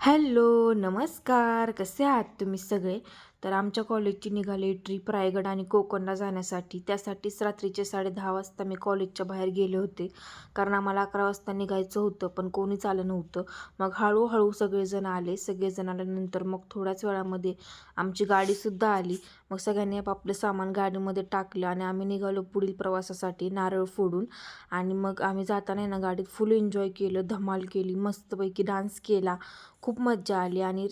Hello, नमस्कार. कसे आहात तुम्ही सगळे? तर आमच्या कॉलेजची निघाली ट्रिप रायगड आणि कोकणला जाण्यासाठी. त्यासाठीच रात्रीचे 10:30 वाजता मी कॉलेजच्या बाहेर गेले होते. कारण आम्हाला 11 वाजता निघायचं होतं, पण कोणीच आलं नव्हतं. मग हळूहळू सगळेजण आले. सगळेजण आल्यानंतर मग थोड्याच वेळामध्ये आमची गाडीसुद्धा आली. मग सगळ्यांनी आपापलं सामान गाडीमध्ये टाकलं आणि आम्ही निघालो पुढील प्रवासासाठी नारळ फोडून. आणि मग आम्ही जाताना आहे ना गाडीत फुल एन्जॉय केलं, धमाल केली, मस्तपैकी डान्स केला. खूप मज्जा आली आणि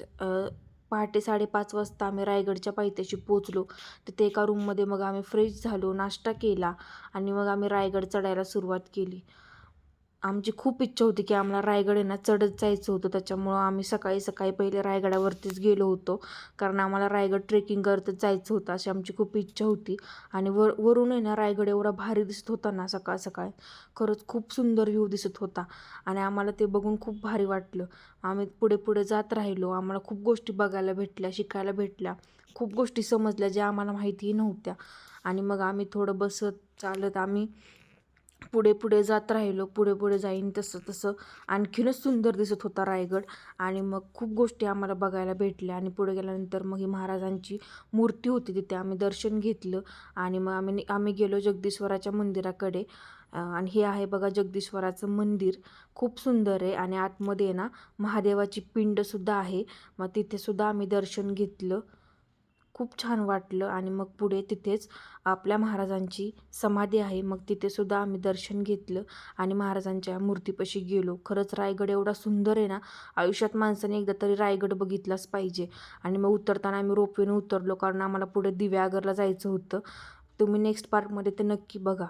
पहाटे 5:30 वाजता आम्ही रायगडच्या पायथ्याशी पोचलो. तिथे एका रूममध्ये मग आम्ही फ्रेश झालो, नाश्ता केला आणि मग आम्ही रायगड चढायला सुरुवात केली. आमची खूप इच्छा होती की आम्हाला रायगड आहे ना चढत जायचं होतं. त्याच्यामुळं आम्ही सकाळी सकाळी पहिले रायगडावरतीच गेलो होतो. कारण आम्हाला रायगड ट्रेकिंग करतच जायचं होतं अशी आमची खूप इच्छा होती. आणि वरून आहे ना रायगड एवढा भारी दिसत होता ना सकाळ सकाळ. खरंच खूप सुंदर व्ह्यू दिसत होता आणि आम्हाला ते बघून खूप भारी वाटलं. आम्ही पुढे पुढे जात राहिलो. आम्हाला खूप गोष्टी बघायला भेटल्या, शिकायला भेटल्या, खूप गोष्टी समजल्या ज्या आम्हाला माहितीही नव्हत्या. आणि मग आम्ही थोडं बसत चालत आम्ही पुढे पुढे जात राहिलो. पुढे पुढे जाईन तसं तसं आणखीनच सुंदर दिसत होता रायगड. आणि मग खूप गोष्टी आम्हाला बघायला भेटल्या. आणि पुढे गेल्यानंतर मग ही महाराजांची मूर्ती होती, तिथे आम्ही दर्शन घेतलं. आणि मग आम्ही गेलो जगदीश्वराच्या मंदिराकडे. आणि हे आहे बघा जगदीश्वराचं मंदिर. खूप सुंदर आहे आणि आतमध्ये ना महादेवाची पिंडसुद्धा आहे. मग तिथेसुद्धा आम्ही दर्शन घेतलं. खूप छान वाटलं. आणि मग पुढे तिथेच आपल्या महाराजांची समाधी आहे. मग तिथेसुद्धा आम्ही दर्शन घेतलं आणि महाराजांच्या मूर्तीपाशी गेलो. खरंच रायगड एवढा सुंदर आहे ना, आयुष्यात माणसाने एकदा तरी रायगड बघितलाच पाहिजे. आणि मग उतरताना आम्ही रोपवेने उतरलो कारण आम्हाला पुढे दिव्यागरला जायचं होतं. तुम्ही नेक्स्ट पार्टमध्ये ते नक्की बघा.